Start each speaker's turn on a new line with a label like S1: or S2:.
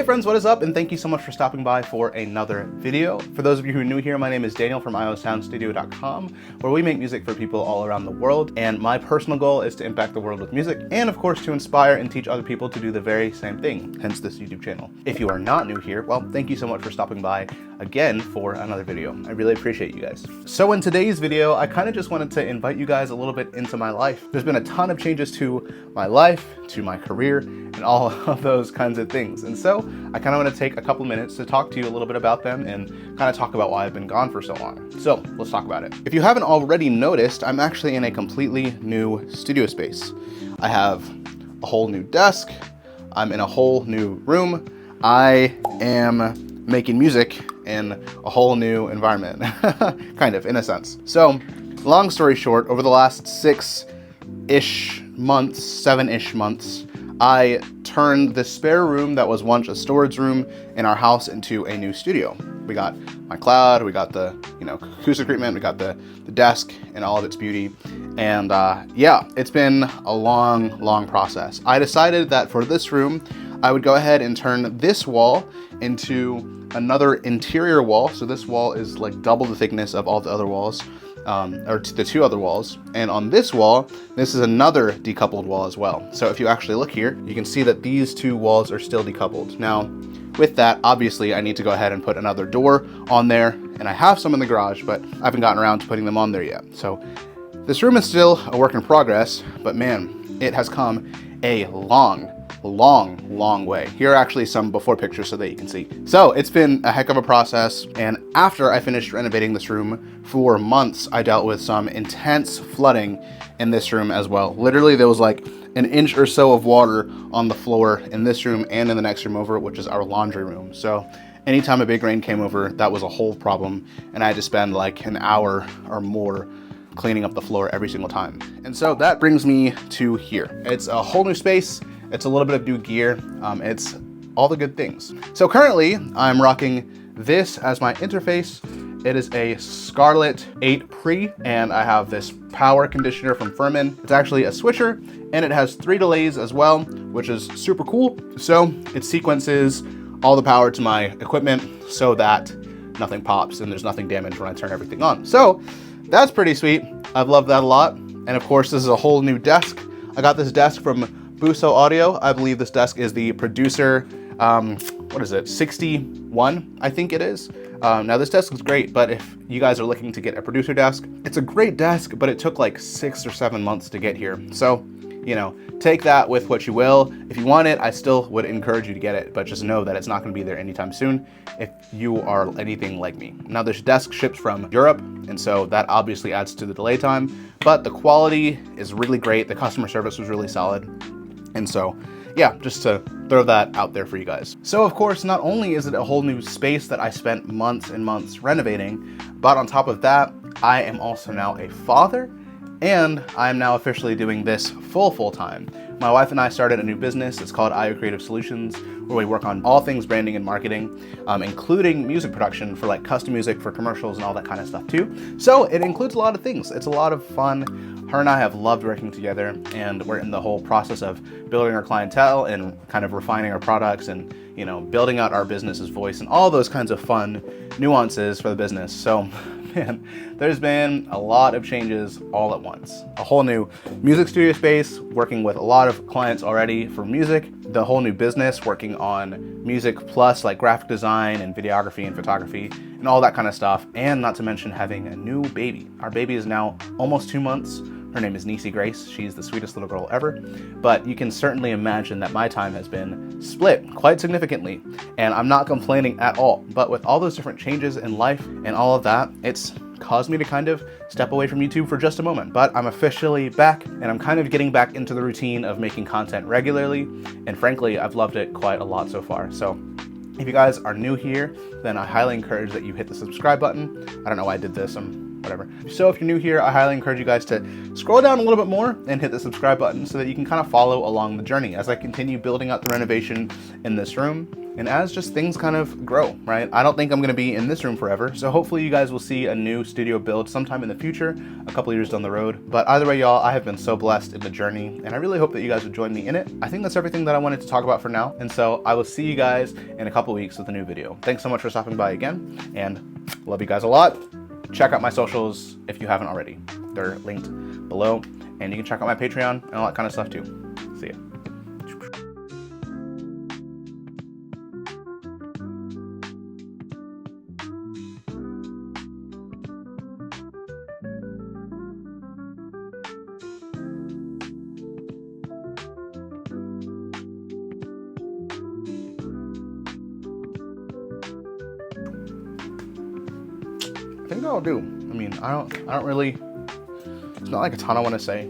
S1: Hey friends, what is up? And thank you so much for stopping by for another video. For those of you who are new here, my name is Daniel from iosoundstudio.com, where we make music for people all around the world. And my personal goal is to impact the world with music and of course to inspire and teach other people to do the very same thing, hence this YouTube channel. If you are not new here, well, thank you so much for stopping by again for another video. I really appreciate you guys. So in today's video, I kind of just wanted to invite you guys a little bit into my life. There's been a ton of changes to my life, to my career, and all of those kinds of things. And so I kind of want to take a couple minutes to talk to you a little bit about them and kind of talk about why I've been gone for so long. So let's talk about it. If you haven't already noticed, I'm actually in a completely new studio space. I have a whole new desk. I'm in a whole new room. I am making music in a whole new environment, kind of, in a sense. So long story short, over the last 6-ish months, 7-ish months, I turned the spare room that was once a storage room in our house into a new studio. We got my cloud, we got the acoustic treatment, we got the desk and all of its beauty. And yeah, it's been a long process. I decided that for this room, I would go ahead and turn this wall into another interior wall. So this wall is like double the thickness of all the other walls. Or the two other walls, and on this wall, this is another decoupled wall as well. So if you actually look here, you can see that these two walls are still decoupled. Now, with that, obviously, I need to go ahead and put another door on there, and I have some in the garage, but I haven't gotten around to putting them on there yet. So this room is still a work in progress, but man, it has come a long way. Here are actually some before pictures so that you can see. So it's been a heck of a process, and after I finished renovating this room for months, I dealt with some intense flooding in this room as well. Literally, there was like an inch or so of water on the floor in this room and in the next room over, which is our laundry room. So anytime a big rain came over, that was a whole problem, and I had to spend like an hour or more cleaning up the floor every single time. And so that brings me to here. It's a whole new space. It's a little bit of new gear. It's all the good things. So currently I'm rocking this as my interface. It is a Scarlett 8 Pre, and I have this power conditioner from Furman. It's actually a switcher, and it has 3 delays as well, which is super cool. So it sequences all the power to my equipment so that nothing pops and there's nothing damaged when I turn everything on. So that's pretty sweet. I've loved that a lot. And of course, this is a whole new desk. I got this desk from Audio. I believe this desk is the Producer, what is it, 61, I think it is. Now this desk is great, but if you guys are looking to get a producer desk, it's a great desk, but it took like 6 or 7 months to get here. So, take that with what you will. If you want it, I still would encourage you to get it, but just know that it's not gonna be there anytime soon if you are anything like me. Now this desk ships from Europe, and so that obviously adds to the delay time, but the quality is really great. The customer service was really solid. And so, yeah, just to throw that out there for you guys. So of course, not only is it a whole new space that I spent months and months renovating, but on top of that, I am also now a father, and I'm now officially doing this full time. My wife and I started a new business. It's called IO Creative Solutions, where we work on all things branding and marketing, including music production for like custom music for commercials and all that kind of stuff too. So it includes a lot of things. It's a lot of fun. Her and I have loved working together, and we're in the whole process of building our clientele and kind of refining our products and, building out our business's voice and all those kinds of fun nuances for the business. So man, there's been a lot of changes all at once. A whole new music studio space, working with a lot of clients already for music, the whole new business, working on music plus like graphic design and videography and photography and all that kind of stuff. And not to mention having a new baby. Our baby is now almost 2 months. Her name is Niecy Grace. She's the sweetest little girl ever. But you can certainly imagine that my time has been split quite significantly, and I'm not complaining at all. But with all those different changes in life and all of that, it's caused me to kind of step away from YouTube for just a moment. But I'm officially back, and I'm kind of getting back into the routine of making content regularly. And frankly, I've loved it quite a lot so far. So if you guys are new here, then I highly encourage that you hit the subscribe button. I don't know why I did this. Whatever. So if you're new here, I highly encourage you guys to scroll down a little bit more and hit the subscribe button so that you can kind of follow along the journey as I continue building out the renovation in this room and as just things kind of grow, right? I don't think I'm gonna be in this room forever, so hopefully you guys will see a new studio build sometime in the future, a couple years down the road. But either way, y'all, I have been so blessed in the journey, and I really hope that you guys would join me in it. I think that's everything that I wanted to talk about for now, and so I will see you guys in a couple weeks with a new video. Thanks so much for stopping by again, and love you guys a lot. Check out my socials if you haven't already. They're linked below, and you can check out my Patreon and all that kind of stuff too. See ya. I think that'll do. I mean, I don't really, it's not like a ton I want to say.